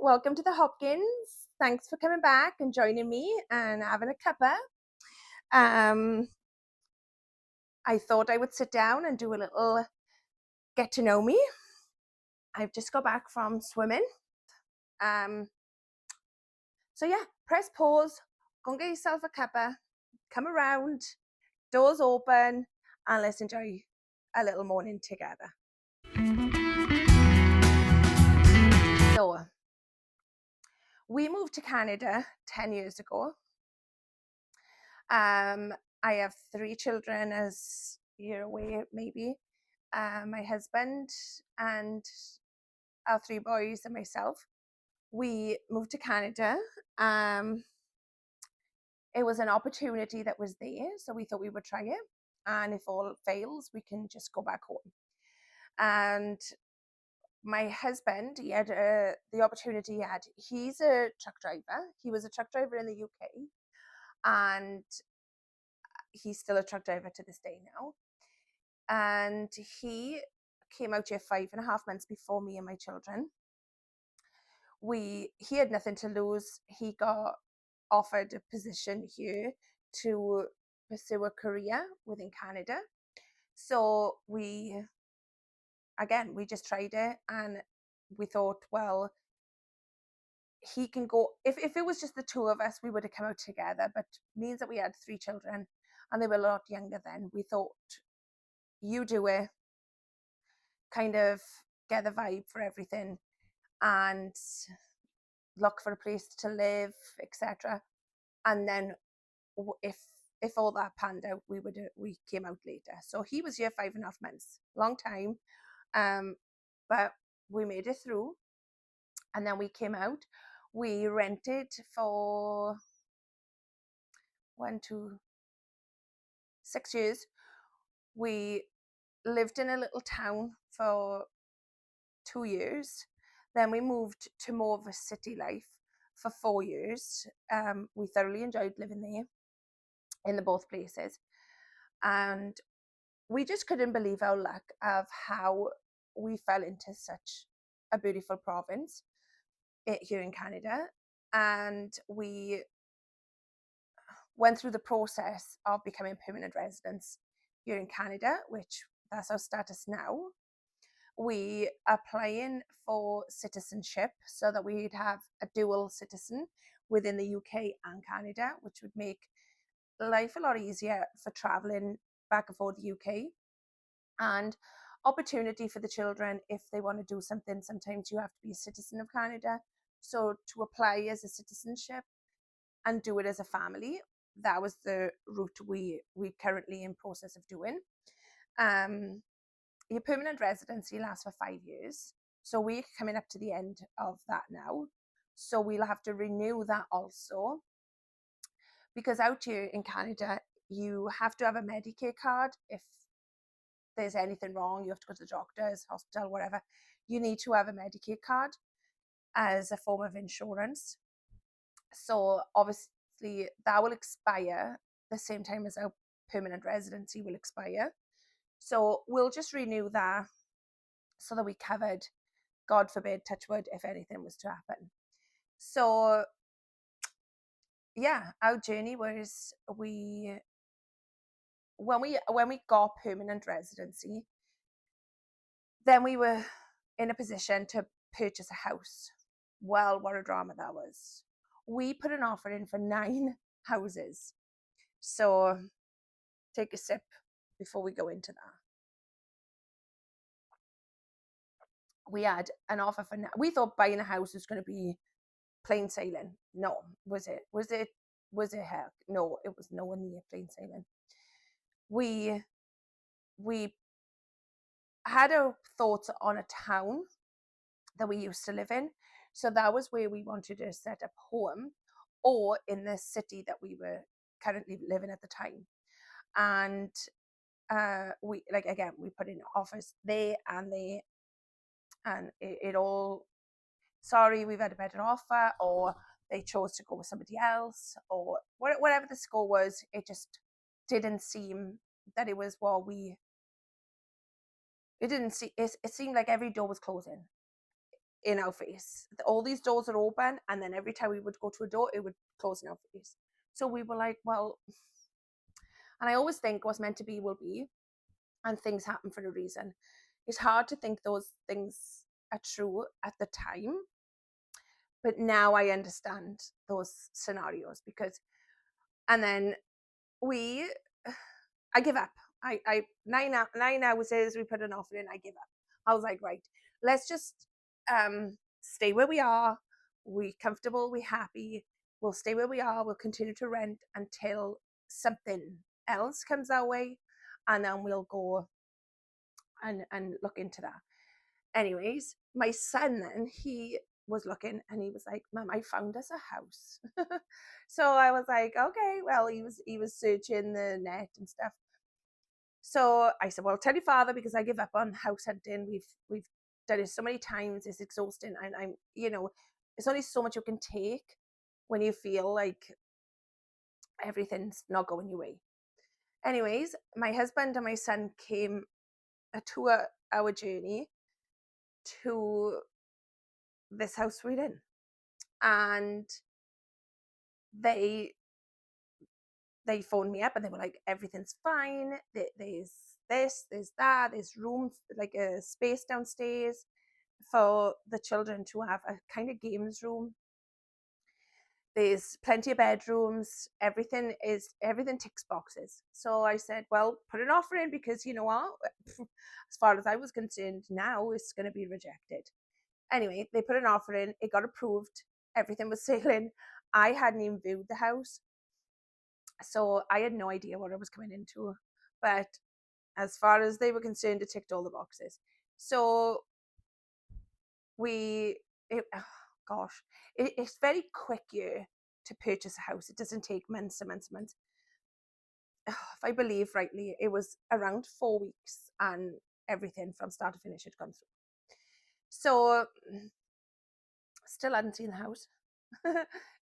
welcome to the Hopkins. Thanks for coming back and joining me and having a cuppa. I thought I would sit down and do a little get to know me. I've just got back from swimming. So yeah, press pause, go and get yourself a cuppa, come around, doors open, and let's enjoy a little morning together. So, we moved to Canada 10 years ago. I have 3 children, as you're aware, maybe. My husband and our 3 boys and myself. We moved to Canada. It was an opportunity that was there, so we thought we would try it. And if all fails, we can just go back home. And my husband, he had the opportunity he had. He's a truck driver. He was a truck driver in the UK. And he's still a truck driver to this day now. And he came out here 5.5 months before me and my children. He had nothing to lose. He got offered a position here to pursue a career within Canada. So we just tried it, and we thought, well, he can go. If it was just the 2 of us, we would have come out together, but means that we had 3 children and they were a lot younger then. We thought, you do it, kind of get the vibe for everything and look for a place to live, etc. And then if all that panned out, we came out later. So he was here 5.5 months, long time, but we made it through. And then we came out. We rented for 6 years. We lived in a little town for 2 years. Then we moved to more of a city life for 4 years. We thoroughly enjoyed living there in the both places. And we just couldn't believe our luck of how we fell into such a beautiful province here in Canada. And we went through the process of becoming permanent residents here in Canada, which that's our status now. We are applying for citizenship so that we'd have a dual citizen within the UK and Canada, which would make life a lot easier for traveling back and forth the UK, and opportunity for the children if they want to do something. Sometimes you have to be a citizen of Canada, so to apply as a citizenship and do it as a family, that was the route we currently in process of doing. Your permanent residency lasts for 5 years, so we're coming up to the end of that now, so we'll have to renew that also, because out here in Canada you have to have a Medicare card. If there's anything wrong, you have to go to the doctor's, hospital, whatever, you need to have a Medicare card as a form of insurance. So obviously that will expire the same time as our permanent residency will expire. So we'll just renew that so that we covered, God forbid, touch wood, if anything was to happen. So yeah, our journey was when we got permanent residency, then we were in a position to purchase a house. Well, what a drama that was. We put an offer in for 9 houses. So take a sip before we go into that. We had an offer for, we thought buying a house was going to be plain sailing. No, was it heck? No, it was nowhere near plain sailing. We had our thoughts on a town that we used to live in, so that was where we wanted to set up home, or in the city that we were currently living at the time. And we put in offers there and there, and it all, sorry, we've had a better offer, or they chose to go with somebody else, or whatever the score was. It just didn't seem that it was what it seemed like every door was closing. in our face. All these doors are open, and then every time we would go to a door, it would close in our face. So we were like, well, and I always think what's meant to be will be, and things happen for a reason. It's hard to think those things are true at the time, but now I understand those scenarios because, and then we, I give up. I 9 hours we put an offer in, I give up. I was like, right, let's just stay where we are. We comfortable, we happy. We'll stay where we are. We'll continue to rent until something else comes our way, and then we'll go and look into that. Anyways, my son then, he was looking and he was like, Mum, I found us a house. So I was like, okay, well, he was searching the net and stuff. So I said, well, tell your father, because I give up on house hunting. We've done it so many times, it's exhausting, and I'm, it's only so much you can take when you feel like everything's not going your way. Anyways, my husband and my son came a 2-hour journey to this house we're in, and they phoned me up and they were like, everything's fine, there's this, there's that, there's room, like a space downstairs for the children to have a kind of games room, there's plenty of bedrooms, everything ticks boxes. So I said, well, put an offer in, because you know what, as far as I was concerned, now it's going to be rejected. Anyway, they put an offer in, it got approved, everything was sailing. I hadn't even viewed the house, so I had no idea what I was coming into. But as far as they were concerned, it ticked all the boxes. So it's very quick here to purchase a house. It doesn't take months and months and months. If I believe rightly, it was around 4 weeks and everything from start to finish had gone through. So still hadn't seen the house.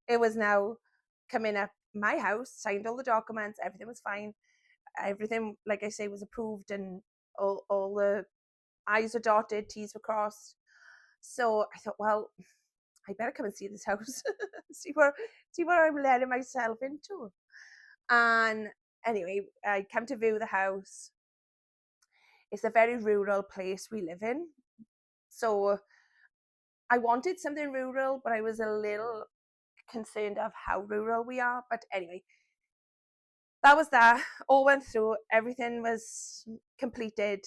It was now coming up my house, signed all the documents, everything was fine. Everything, like I say, was approved, and all the I's were dotted, T's were crossed. So I thought, well, I better come and see this house, see what I'm letting myself into. And anyway, I come to view the house. It's a very rural place we live in, so I wanted something rural, but I was a little concerned of how rural we are. But anyway, that was that. All went through. Everything was completed.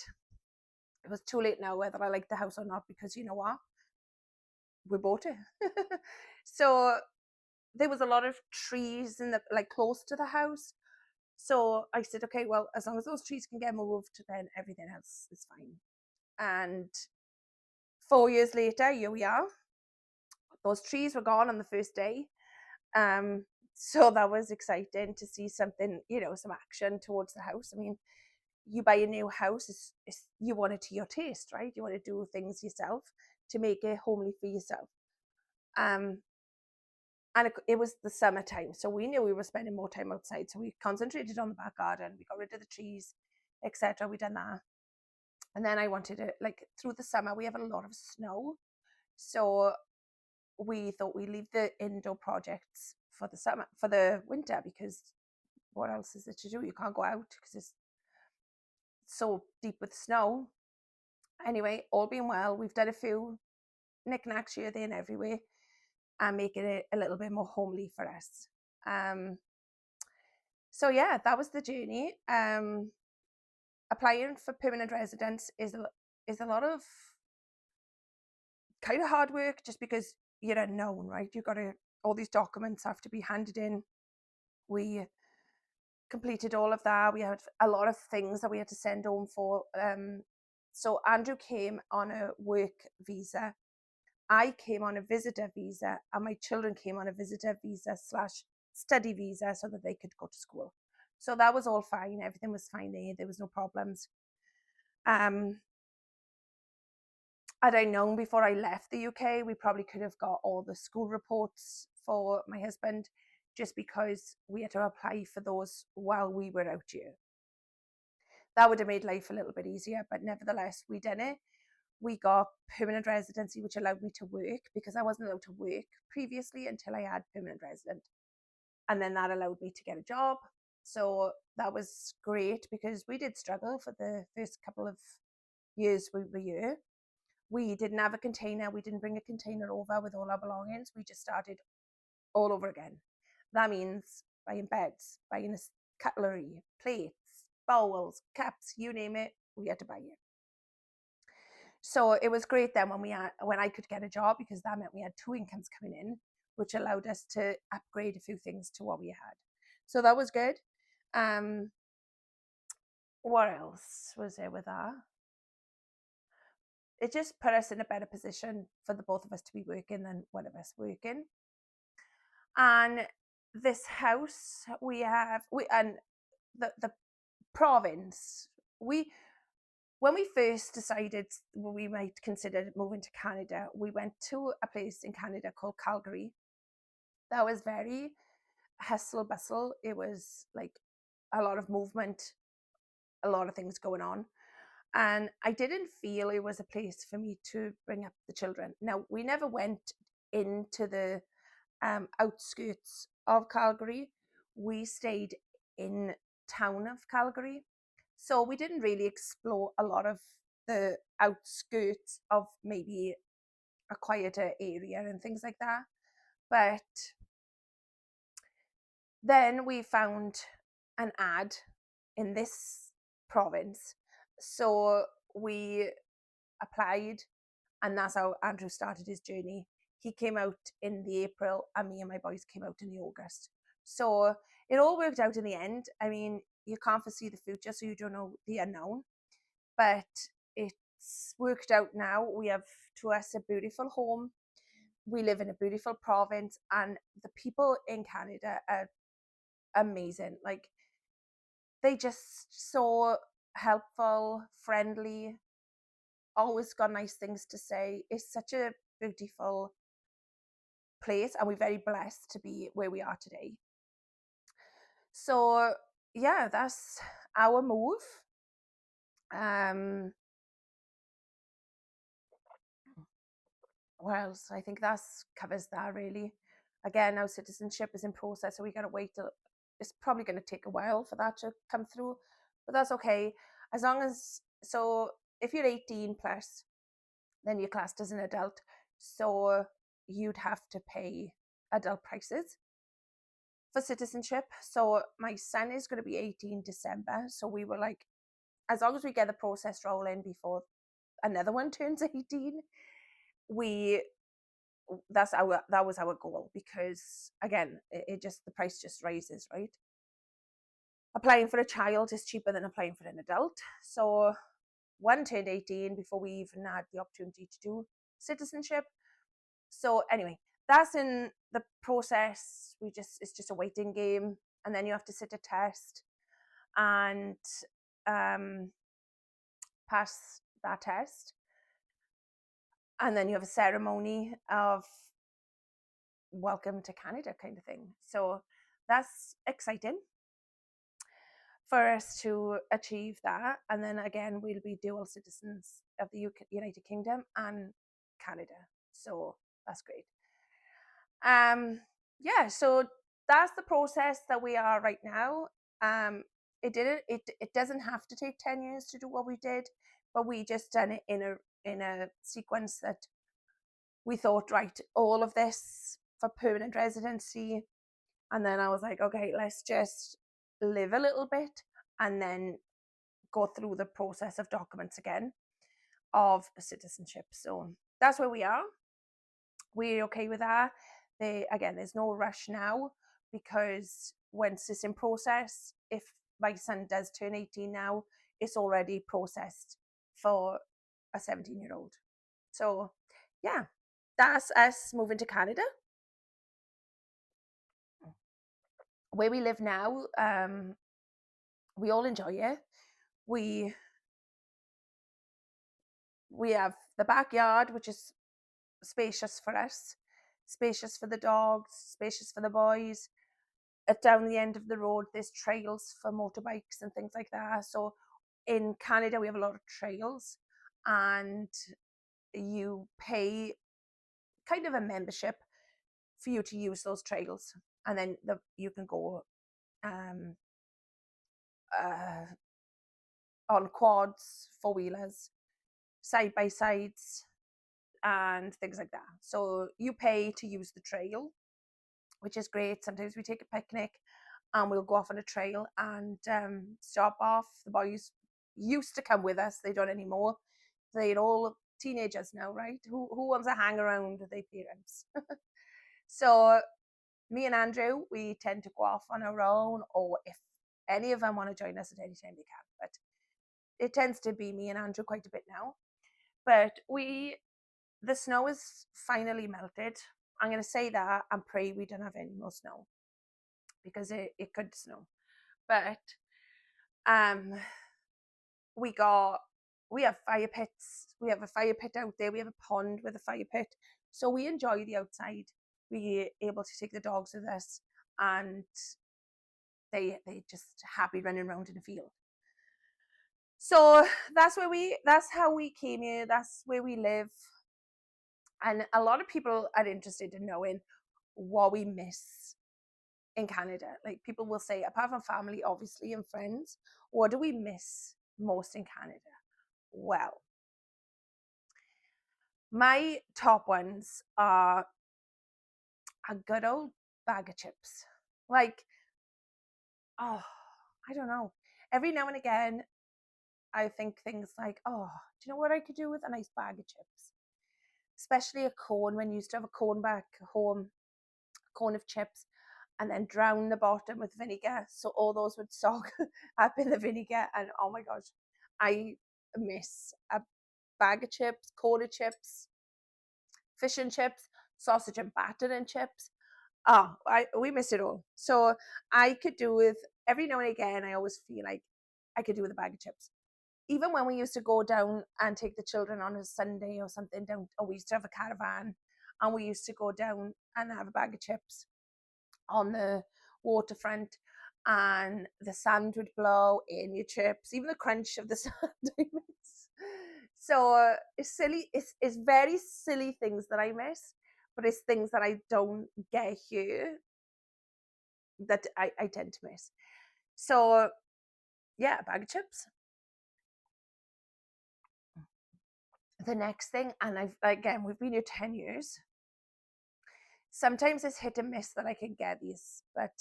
It was too late now whether I liked the house or not, because you know what? We bought it. So there was a lot of trees in the close to the house. So I said, okay, well, as long as those trees can get moved, then everything else is fine. And 4 years later, here we are. Those trees were gone on the first day. So that was exciting to see something, some action towards the house. I mean, you buy a new house, you want it to your taste, right? You want to do things yourself to make it homely for yourself. And it was the summertime, so we knew we were spending more time outside. So we concentrated on the back garden. We got rid of the trees, etc. We done that, and then I wanted it through the summer. We have a lot of snow, so we thought we'd leave the indoor projects for the winter, because what else is it to do? You can't go out because it's so deep with snow. Anyway, all being well, we've done a few knickknacks here, there, and everywhere, and making it a little bit more homely for us. So yeah, that was the journey. Applying for permanent residence is a lot of kind of hard work, just because you're unknown, right? All these documents have to be handed in. We completed all of that. We had a lot of things that we had to send home for. So Andrew came on a work visa. I came on a visitor visa, and my children came on a visitor visa / study visa, so that they could go to school. So that was all fine. Everything was fine there. There was no problems. Had I known before I left the UK, we probably could have got all the school reports for my husband, just because we had to apply for those while we were out here. That would have made life a little bit easier, but nevertheless, we done it. we got permanent residency, which allowed me to work, because I wasn't allowed to work previously until I had permanent resident. And then that allowed me to get a job. So that was great, because we did struggle for the first couple of years we were here. We didn't have a container. We didn't bring a container over with all our belongings. We just started all over again. That means buying beds, buying cutlery, plates, bowls, cups, you name it, we had to buy it. So it was great then when I could get a job, because that meant we had 2 incomes coming in, which allowed us to upgrade a few things to what we had. So that was good. What else was there with that? It just put us in a better position for the both of us to be working than one of us working. And this house and the province, when we first decided we might consider moving to Canada, we went to a place in Canada called Calgary. That was very hustle bustle. It was like a lot of movement, a lot of things going on. And I didn't feel it was a place for me to bring up the children. Now, we never went into the outskirts of Calgary. We stayed in town of Calgary. So we didn't really explore a lot of the outskirts of maybe a quieter area and things like that. But then we found an ad in this province. So we applied, and that's how Andrew started his journey. He came out in the April, and me and my boys came out in the August. So it all worked out in the end. I mean, you can't foresee the future, so you don't know the unknown. But it's worked out now. We have, to us, a beautiful home. We live in a beautiful province, and the people in Canada are amazing. Like, they just so helpful, friendly, always got nice things to say. It's such a beautiful place, and we're very blessed to be where we are today. So yeah, that's our move. What else? I think that covers that really. Again, our citizenship is in process, so we gotta wait till, it's probably going to take a while for that to come through, but that's okay. As long as, so if you're 18 plus, then you're classed as an adult, so you'd have to pay adult prices for citizenship. So my son is going to be 18 December, so we were like, as long as we get the process rolling before another one turns 18, that was our goal, because again, it just, the price just rises, right? Applying for a child is cheaper than applying for an adult. So one turned 18 before we even had the opportunity to do citizenship. So anyway, that's in the process. It's just a waiting game, and then you have to sit a test and pass that test, and then you have a ceremony of welcome to Canada kind of thing. So that's exciting for us to achieve that. And then again, we'll be dual citizens of the United Kingdom and Canada. So that's great. Yeah, so that's the process that we are right now. It doesn't have to take 10 years to do what we did, but we just done it in a sequence that we thought, right, all of this for permanent residency. And then I was like, okay, let's just live a little bit and then go through the process of documents again of citizenship. So that's where we are. We're okay with that. Again, there's no rush now, because once it's in process, if my son does turn 18 now, it's already processed for a 17-year-old. So yeah, that's us moving to Canada. Where we live now, we all enjoy it. We have the backyard, which is spacious for us, spacious for the dogs, spacious for the boys. Down the end of the road, there's trails for motorbikes and things like that. So in Canada, we have a lot of trails, and you pay kind of a membership for you to use those trails, and then you can go uh, on quads, four-wheelers, side by sides, and things like that. So you pay to use the trail, which is great. Sometimes we take a picnic and we'll go off on a trail and stop off. The boys used to come with us, they don't anymore. They're all teenagers now, right? Who wants to hang around with their parents? So me and Andrew, we tend to go off on our own, or if any of them want to join us at any time, they can. But it tends to be me and Andrew quite a bit now. But the snow is finally melted. I'm going to say that and pray we don't have any more snow, because it could snow. But we have fire pits. We have a fire pit out there. We have a pond with a fire pit. So we enjoy the outside. We're able to take the dogs with us, and they just happy running around in the field. So that's how we came here. That's where we live. And a lot of people are interested in knowing what we miss in Canada. Like, people will say, apart from family, obviously, and friends, what do we miss most in Canada? Well, my top ones are a good old bag of chips. Like, oh, I don't know. Every now and again, I think things like, oh, do you know what I could do with a nice bag of chips? Especially a cone, when you used to have a cone back home, a cone of chips, and then drown the bottom with vinegar, so all those would soak up in the vinegar. And oh my gosh, I miss a bag of chips, cone of chips, fish and chips, sausage and batter and chips. Oh, we miss it all. So I could do with, every now and again, I always feel like I could do with a bag of chips. Even when we used to go down and take the children on a Sunday or something down, or we used to have a caravan, and we used to go down and have a bag of chips on the waterfront, and the sand would blow in your chips, even the crunch of the sand. I miss. So it's silly. It's very silly things that I miss, but it's things that I don't get here that I tend to miss. So yeah, a bag of chips. The next thing, and we've been here 10 years. Sometimes it's hit and miss that I can get these, but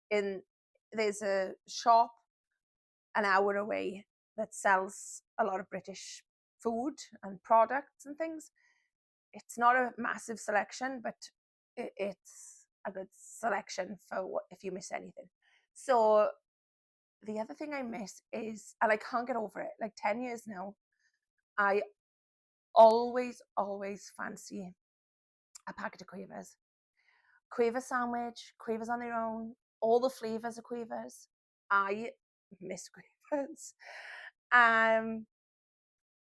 there's a shop an hour away that sells a lot of British food and products and things. It's not a massive selection, but it's a good selection for if you miss anything. So the other thing I miss is, and I can't get over it, like 10 years now, I always fancy a packet of quavers. Quaver sandwich, quavers on their own, all the flavours of quavers. I miss quavers.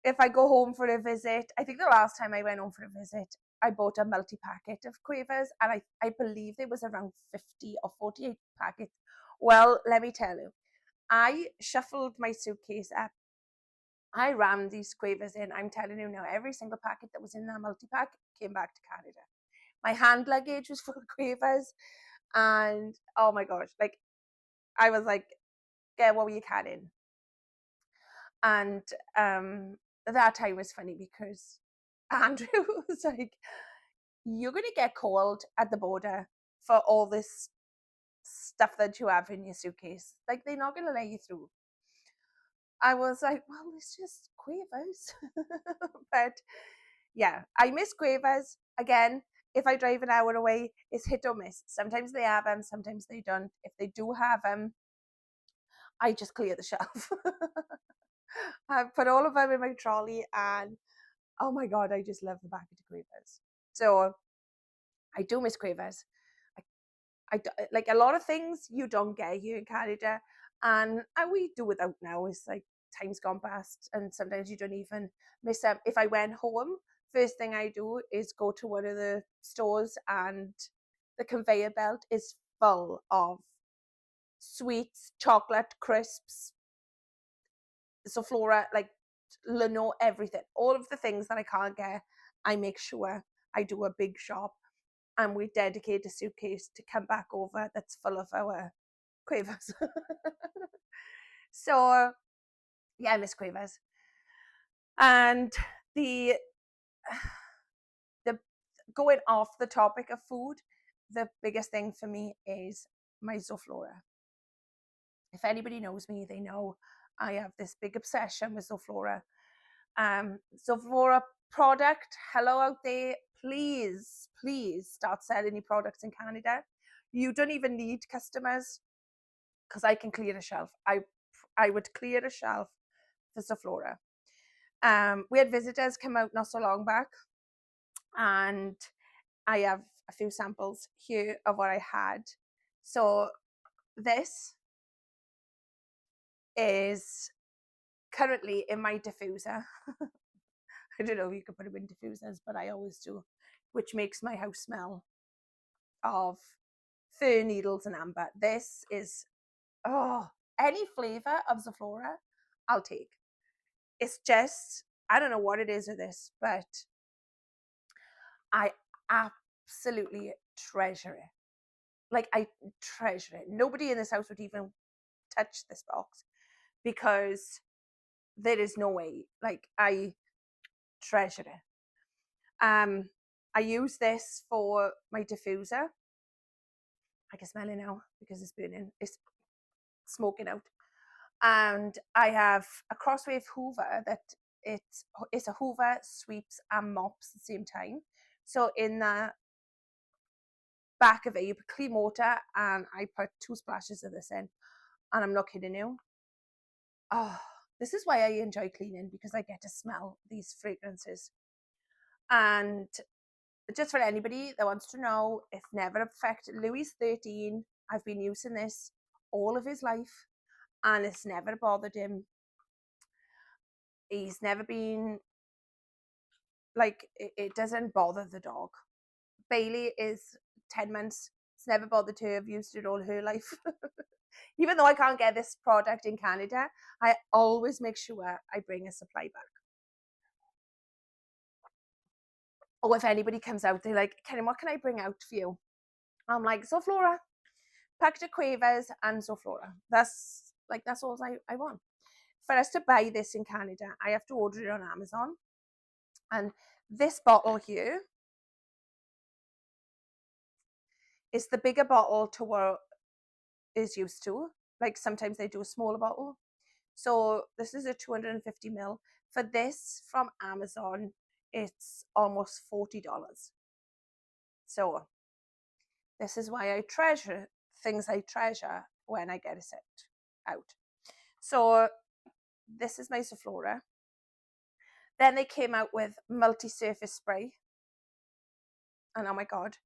If I go home for a visit, I think the last time I went home for a visit, I bought a multi-packet of quavers, and I believe there was around 50 or 48 packets. Well, let me tell you, I shuffled my suitcase up. I rammed these quavers in. I'm telling you now, every single packet that was in that multi-pack came back to Canada. My hand luggage was full of quavers, and oh my gosh, like, I was like, get what you can in. And that time was funny because Andrew was like, you're going to get called at the border for all this stuff that you have in your suitcase. Like, they're not going to let you through. I was like, well, it's just quavers. But yeah, I miss quavers. Again, if I drive an hour away, it's hit or miss. Sometimes they have them, sometimes they don't. If they do have them, I just clear the shelf. I put all of them in my trolley, and oh my God, I just love the packet of quavers. So I do miss quavers. I like a lot of things you don't get here in Canada, and we do without now. It's like time's gone past, and sometimes you don't even miss them. If I went home, first thing I do is go to one of the stores, and the conveyor belt is full of sweets, chocolate, crisps, Flora, like lino, everything. All of the things that I can't get, I make sure I do a big shop and we dedicate a suitcase to come back over that's full of our quavers. So yeah, I miss quavers. And the going off the topic of food, the biggest thing for me is my Zoflora. If anybody knows me, they know I have this big obsession with Zoflora. Zoflora product, hello out there, please start selling your products in Canada. You don't even need customers because I can clear a shelf. I would clear a shelf for Zoflora. We had visitors come out not so long back, and I have a few samples here of what I had. So this is currently in my diffuser. I don't know if you could put them in diffusers, but I always do, which makes my house smell of fir needles and amber. This is, any flavour of Zoflora, I'll take. It's just, I don't know what it is with this, but I absolutely treasure it. Like, I treasure it. Nobody in this house would even touch this box because there is no way. Like, I treasure it. I use this for my diffuser. I can smell it now because it's burning. It's smoking out. And I have a Crosswave Hoover that it's a Hoover, sweeps and mops at the same time. So in the back of it, you put clean water, and I put 2 splashes of this in, and I'm not kidding you. Oh, this is why I enjoy cleaning, because I get to smell these fragrances. And just for anybody that wants to know, it's never affected. Louis 13, I've been using this all of his life, and it's never bothered him. He's never been, like, it doesn't bother the dog. Bailey is 10 months. It's never bothered her. I've used it all her life. Even though I can't get this product in Canada, I always make sure I bring a supply back. Or if anybody comes out, they're like, Kenny, what can I bring out for you? I'm like, Zoflora, packet of quavers and Zoflora. That's all I want. For us to buy this in Canada, I have to order it on Amazon. And this bottle here is the bigger bottle to what is used to. Like, sometimes they do a smaller bottle. So this is a 250 ml. For this from Amazon, it's almost $40. So this is why I treasure things I treasure when I get it set out. So this is my Zoflora. Then they came out with multi-surface spray. And oh my God,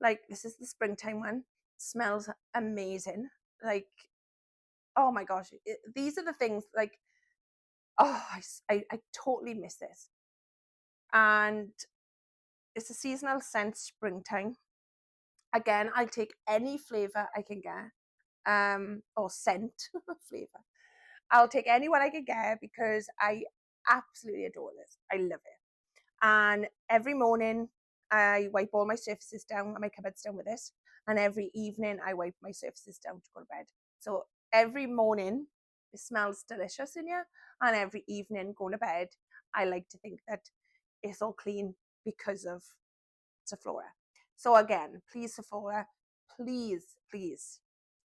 like, this is the springtime one. It smells amazing. Like, oh my gosh, these are the things, like, oh, I totally miss this. And it's a seasonal scent, springtime. Again, I'll take any flavour I can get, or scent flavour. I'll take any one I can get because I absolutely adore this. I love it. And every morning I wipe all my surfaces down and my cupboards down with this. And every evening I wipe my surfaces down to go to bed. So every morning it smells delicious in here. And every evening going to bed, I like to think that it's all clean because of Zoflora. So again, please, Zoflora, please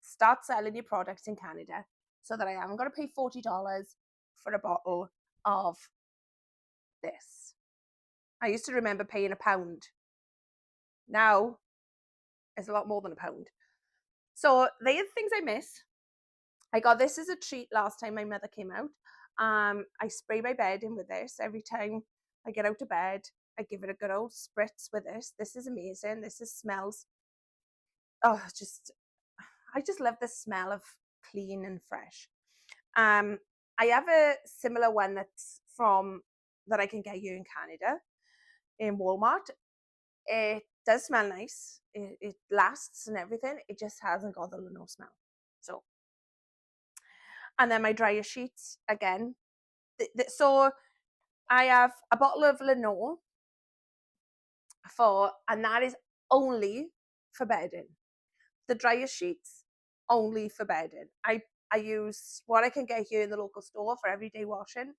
start selling your products in Canada so that I am going to pay $40 for a bottle of this. I used to remember paying £1. Now it's a lot more than £1. So they are the things I miss. I got this as a treat last time my mother came out. I spray my bed in with this every time I get out of bed. I give it a good old spritz with this. This is amazing. This smells, oh, I just love the smell of clean and fresh. I have a similar one that I can get you in Canada, in Walmart. It does smell nice. It lasts and everything. It just hasn't got the lino smell. So, and then my dryer sheets, again, So I have a bottle of Lenore and that is only for bedding. The dryer sheets, only for bedding. I use what I can get here in the local store for everyday washing.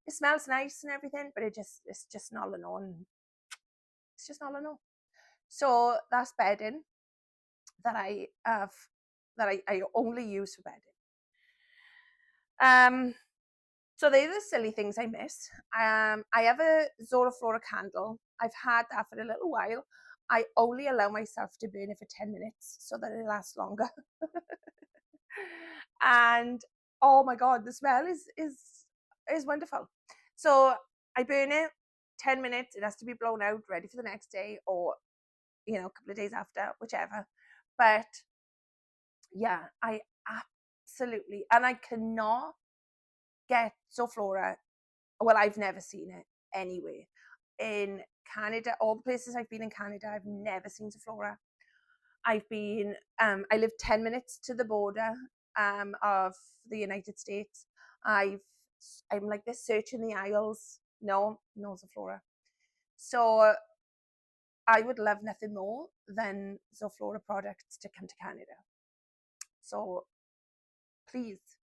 It smells nice and everything, but it's just not Lenore. It's just not Lenore. So that's bedding that I have, that I only use for bedding. So they're the silly things I miss. I have a Flora candle. I've had that for a little while. I only allow myself to burn it for 10 minutes so that it lasts longer. And oh my god, the smell is wonderful. So I burn it 10 minutes. It has to be blown out, ready for the next day, or a couple of days after, whichever. But yeah, I absolutely, and I cannot get Zoflora. Well, I've never seen it anyway. In Canada, all the places I've been in Canada, I've never seen Zoflora. I've been, I live 10 minutes to the border of the United States. I'm like this, searching the aisles. No Zoflora. So I would love nothing more than Zoflora products to come to Canada. So please,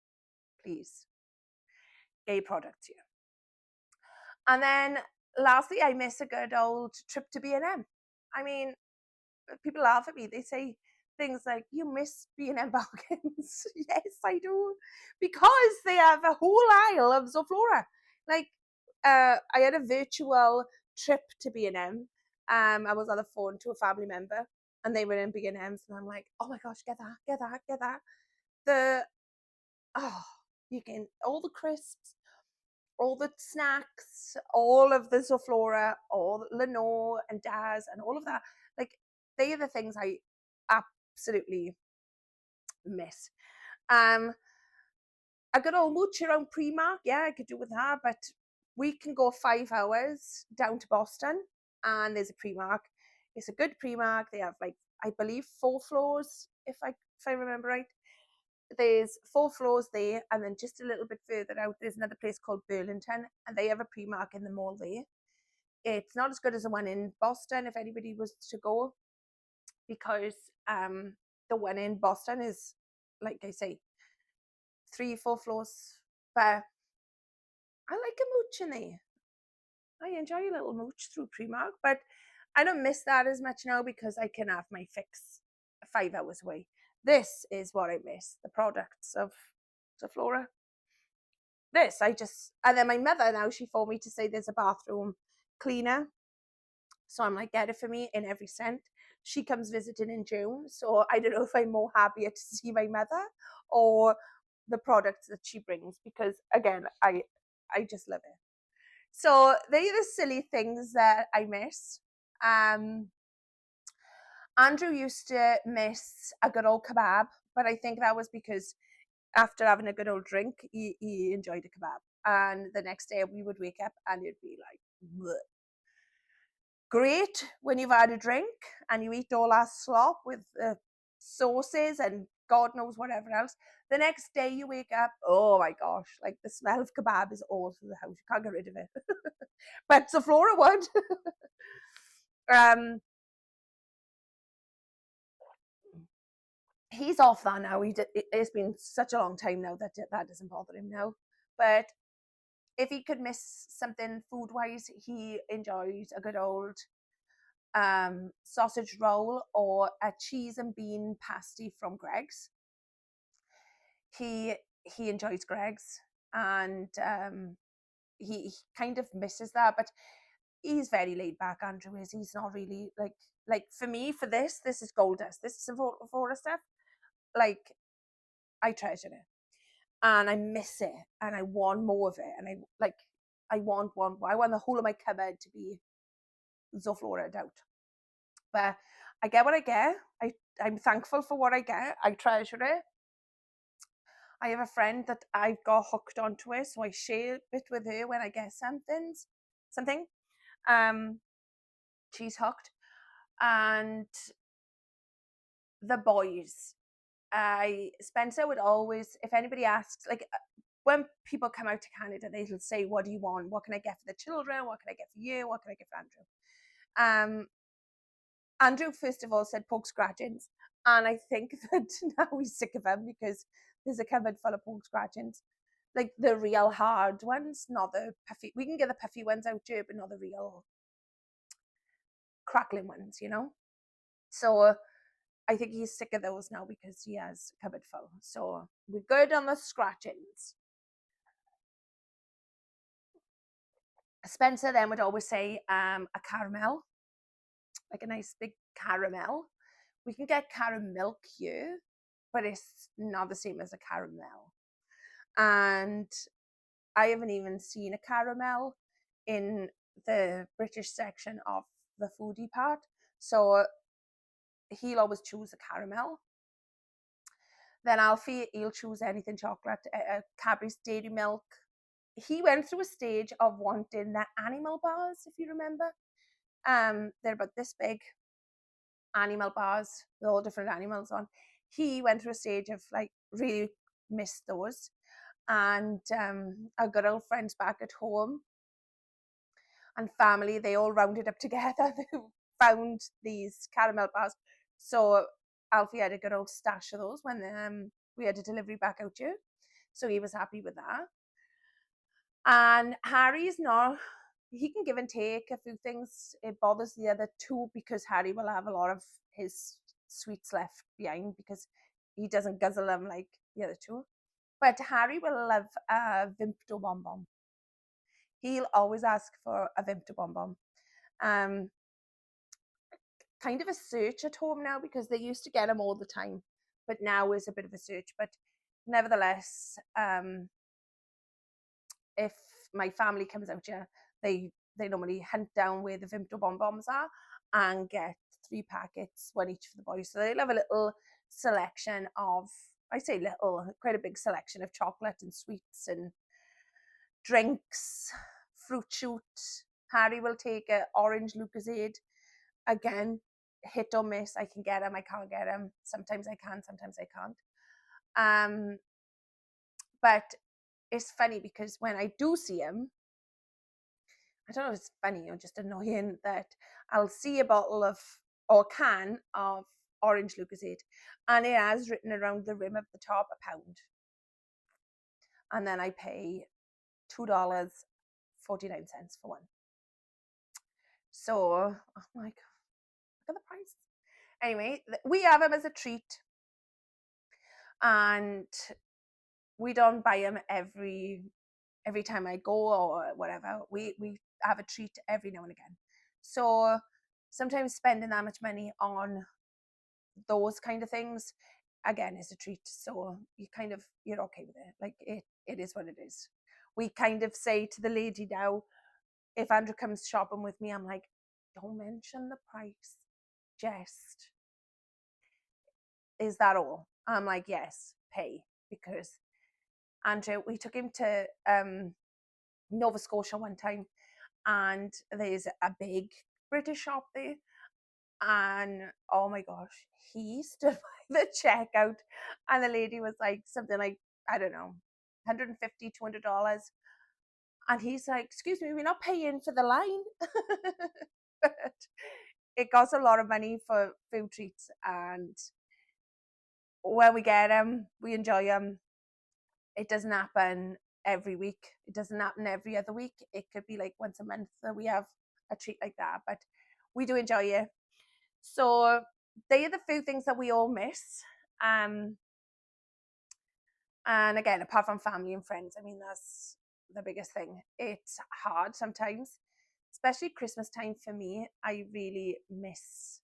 gay products here. And then lastly, I miss a good old trip to B&M. I mean, people laugh at me. They say things like, you miss B&M bargains. Yes, I do. Because they have a whole aisle of Zoflora. Like, I had a virtual trip to B&M. I was on the phone to a family member and they were in B&M's and I'm like, oh my gosh, get that. You can, all the crisps, all the snacks, all of the Zoflora, all Lenore and Daz and all of that. Like, they are the things I absolutely miss. A good old mooch around Primark, yeah, I could do with that, but we can go 5 hours down to Boston and there's a Primark. It's a good Primark. They have, like, I believe 4 floors, if I remember right. There's 4 floors there, and then just a little bit further out there's another place called Burlington, and they have a Primark in the mall there. It's not as good as the one in Boston if anybody was to go, because the one in Boston is, like I say, 3-4 floors. But I like a mooch in there. I enjoy a little mooch through Primark, but I don't miss that as much now because I can have my fix 5 hours away. This is what I miss, the products of Zoflora. And then my mother now, she phoned me to say there's a bathroom cleaner. So I'm like, get it for me in every scent. She comes visiting in June. So I don't know if I'm more happier to see my mother or the products that she brings, because again, I just love it. So they're the silly things that I miss. Andrew used to miss a good old kebab, but I think that was because after having a good old drink, he enjoyed a kebab. And the next day we would wake up and it'd be like, bleh. Great when you've had a drink and you eat all that slop with sauces and God knows whatever else. The next day you wake up, oh my gosh, like the smell of kebab is all through the house. You can't get rid of it. But Zoflora would. He's off that now. It's been such a long time now that doesn't bother him now. But if he could miss something food wise, he enjoys a good old sausage roll or a cheese and bean pasty from Greg's. He enjoys Greg's, and he kind of misses that, but he's very laid back. Andrew is. He's not really like for me. For this is gold dust. This is Sephora stuff. Like, I treasure it and I miss it and I want more of it, and I want the whole of my cupboard to be Zoflora'd out. But I get what I get. I'm thankful for what I get. I treasure it. I have a friend that I've got hooked onto it, so I share it with her when I get something. She's hooked. And the boys, Spencer would always, if anybody asks, like, when people come out to Canada, they'll say, what do you want? What can I get for the children? What can I get for you? What can I get for Andrew? Andrew, first of all, said pork scratchings. And I think that now he's sick of them because there's a cupboard full of pork scratchings. Like the real hard ones, not the puffy. We can get the puffy ones out here, but not the real crackling ones, you know? So I think he's sick of those now because he has a cupboard full. So we're good on the scratchings. Spencer then would always say a caramel, like a nice big caramel. We can get caramel here, but it's not the same as a caramel. And I haven't even seen a caramel in the British section of the foodie part. So he'll always choose a caramel. Then Alfie, he'll choose anything chocolate, Cadbury's Dairy Milk. He went through a stage of wanting the animal bars, if you remember. They're about this big, animal bars with all different animals on. He went through a stage of like really missed those. And our good old friends back at home and family, they all rounded up together. They found these caramel bars. So Alfie had a good old stash of those when we had a delivery back out here. So he was happy with that. And Harry's not, he can give and take a few things. It bothers the other two because Harry will have a lot of his sweets left behind because he doesn't guzzle them like the other two. But Harry will love a Vimto bonbon. He'll always ask for a Vimto bonbon. Kind of a search at home now because they used to get them all the time, but now is a bit of a search. But nevertheless, if my family comes out here, they normally hunt down where the Vimto bonbons are and get 3 packets, one each for the boys. So they'll have a little selection of, I say little, quite a big selection of chocolate and sweets and drinks, fruit shoot. Harry will take an orange Lucozade. Again, hit or miss. I can get him, I can't get him. Sometimes I can, sometimes I can't. But it's funny because when I do see him, I don't know if it's funny or just annoying that I'll see a bottle of or can of orange Lucozade and it has written around the rim of the top £1. And then I pay $2.49 for one. So, oh my God, look at the price. Anyway, we have him as a treat. And we don't buy him every time I go or whatever. We have a treat every now and again. So sometimes spending that much money on those kind of things, again, is a treat. So you're okay with it. Like it is what it is. We kind of say to the lady now, if Andrew comes shopping with me, I'm like, don't mention the price. Just, is that all? I'm like, yes, pay. Because Andrew, we took him to Nova Scotia one time and there's a big British shop there and oh my gosh, he stood by the checkout and the lady was like something like, I don't know, $150, $200, and he's like, excuse me, we're not paying for the line. But it costs a lot of money for food treats, and when we get them, we enjoy them. It doesn't happen every week. It doesn't happen every other week. It could be like once a month that we have a treat like that, but we do enjoy it. So they are the few things that we all miss. And again, apart from family and friends, I mean, that's the biggest thing. It's hard sometimes, especially Christmas time for me. I really miss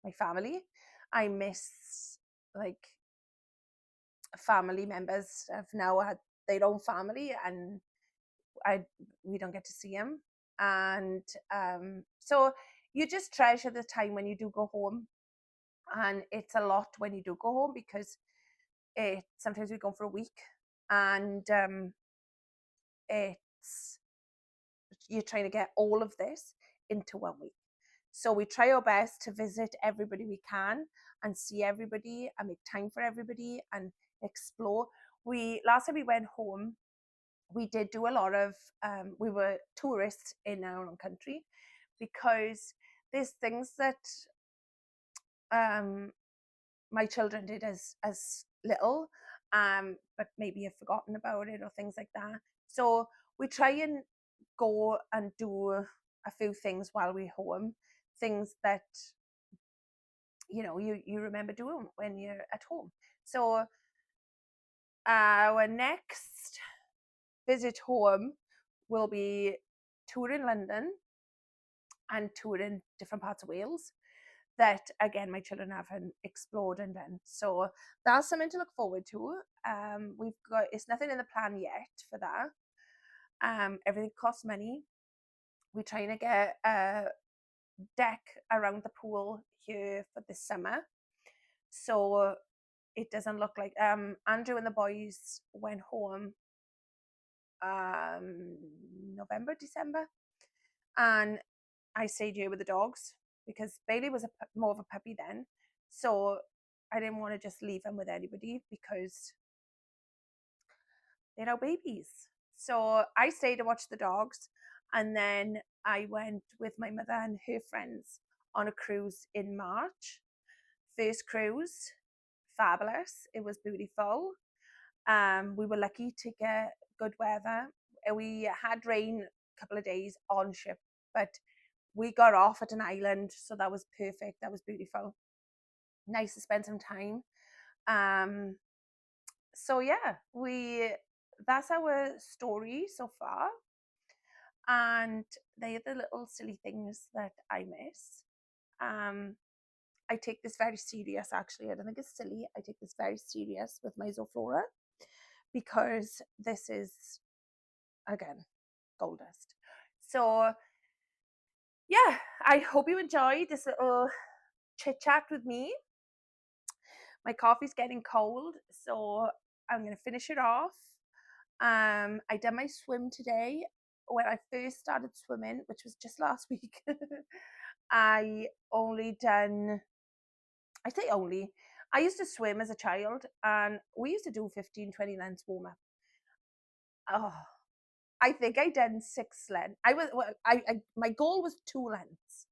my family. I miss like family members have now had their own family and we don't get to see them. And so you just treasure the time when you do go home. And it's a lot when you do go home because sometimes we go for a week and you're trying to get all of this into 1 week. So we try our best to visit everybody we can and see everybody and make time for everybody and explore. Last time we went home, we did do a lot of, we were tourists in our own country, because there's things that my children did as little, but maybe have forgotten about it or things like that. So we try and go and do a few things while we're home, things that you remember doing when you're at home. So our next visit home will be touring London and touring different parts of Wales that, again, my children haven't explored and done. So that's something to look forward to. It's nothing in the plan yet for that. Everything costs money. We're trying to get a deck around the pool here for this summer, so it doesn't look like Andrew and the boys went home November, December, and I stayed here with the dogs because Bailey was more of a puppy then, so I didn't want to just leave him with anybody because they're our babies. So I stayed to watch the dogs, and then I went with my mother and her friends on a cruise in March. First cruise, fabulous. It was beautiful. We were lucky to get good weather. We had rain a couple of days on ship, but we got off at an island, so that was perfect. That was beautiful. Nice to spend some time. So yeah, that's our story so far, and they're the little silly things that I miss. I take this very serious, actually. I don't think it's silly. I take this very serious with my Zoflora, because this is, again, gold dust. So yeah, I hope you enjoyed this little chit chat with me. My coffee's getting cold, so I'm going to finish it off. I done my swim today. When I first started swimming, which was just last week, I used to swim as a child, and we used to do 15, 20 lengths warm up. Oh, I think I done 6 lengths. My goal was 2 lengths.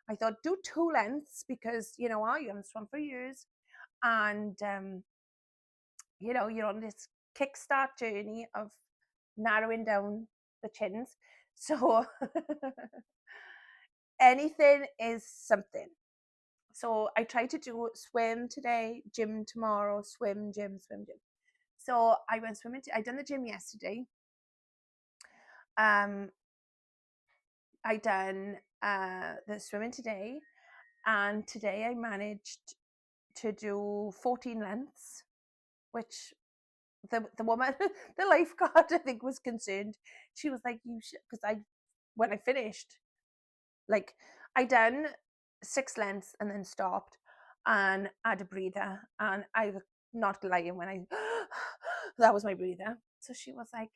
I thought, do 2 lengths because, you haven't swum for years, and you're on this kickstart journey of narrowing down the chins. So anything is something. So I tried to do swim today, gym tomorrow, swim, gym, swim, gym. So I went swimming. I done the gym yesterday. I done the swimming today, and today I managed to do 14 lengths, which the woman, the lifeguard, I think, was concerned. She was like, "You should," because when I finished, like, I done 6 lengths and then stopped and had a breather, and I was not lying when I that was my breather. So she was like,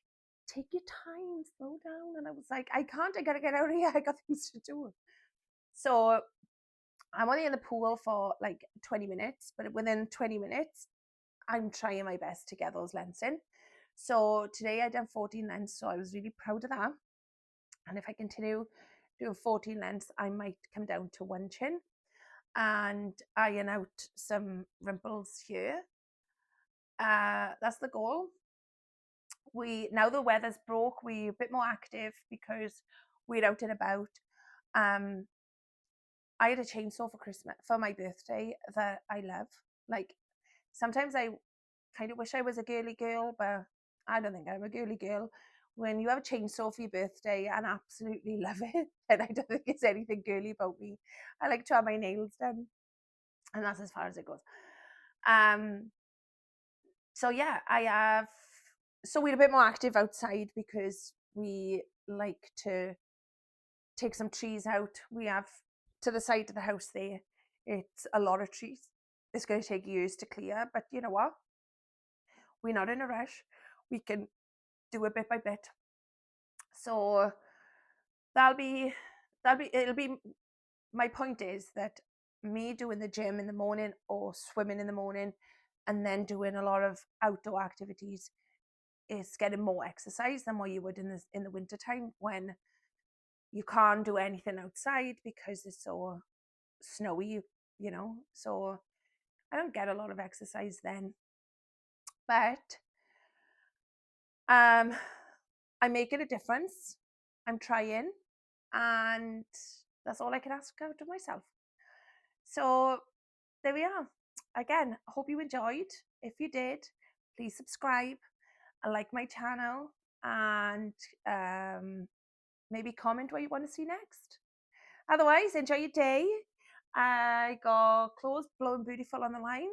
take your time, slow down. And I was like, I can't, I gotta get out of here, I got things to do. So I'm only in the pool for like 20 minutes, but within 20 minutes I'm trying my best to get those lengths in. So today I done 14 lengths, so I was really proud of that. And if I continue doing 14 lengths, I might come down to 1 chin and iron out some rimples here. That's the goal. Now the weather's broke, we're a bit more active because we're out and about. I had a chainsaw for my birthday that I love. Like, sometimes I kind of wish I was a girly girl, but I don't think I'm a girly girl. When you have a chainsaw for your birthday and absolutely love it, and I don't think it's anything girly about me. I like to have my nails done, and that's as far as it goes. So yeah, we're a bit more active outside because we like to take some trees out. We have, to the side of the house there, it's a lot of trees. It's going to take years to clear, but you know what? We're not in a rush. We can do it bit by bit. So it'll be, my point is that me doing the gym in the morning or swimming in the morning and then doing a lot of outdoor activities is getting more exercise than what you would in the winter time when you can't do anything outside because it's so snowy, you know. So I don't get a lot of exercise then. But I'm making a difference. I'm trying, and that's all I can ask out of myself. So there we are. Again, I hope you enjoyed. If you did, please subscribe and like my channel, and maybe comment what you want to see next. Otherwise, enjoy your day. I got clothes blowing beautiful on the line.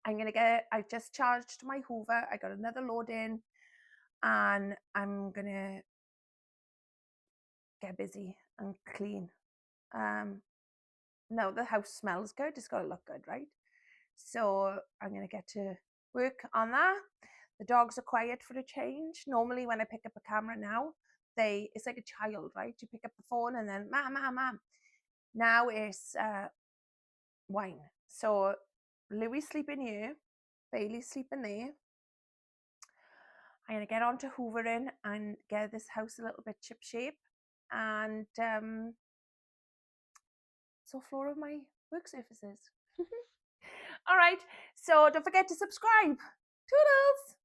I've just charged my Hoover. I got another load in, and I'm gonna get busy and clean. No, the house smells good. It's got to look good, right? So I'm gonna get to work on that. The dogs are quiet for a change. Normally, when I pick up a camera now, it's like a child, right? You pick up the phone and then mom. Now it's wine. So Louis sleeping here, Bailey's sleeping there. I'm gonna get on to hoovering and get this house a little bit chip shape, and so floor of my work surfaces. All right, so don't forget to subscribe. Toodles!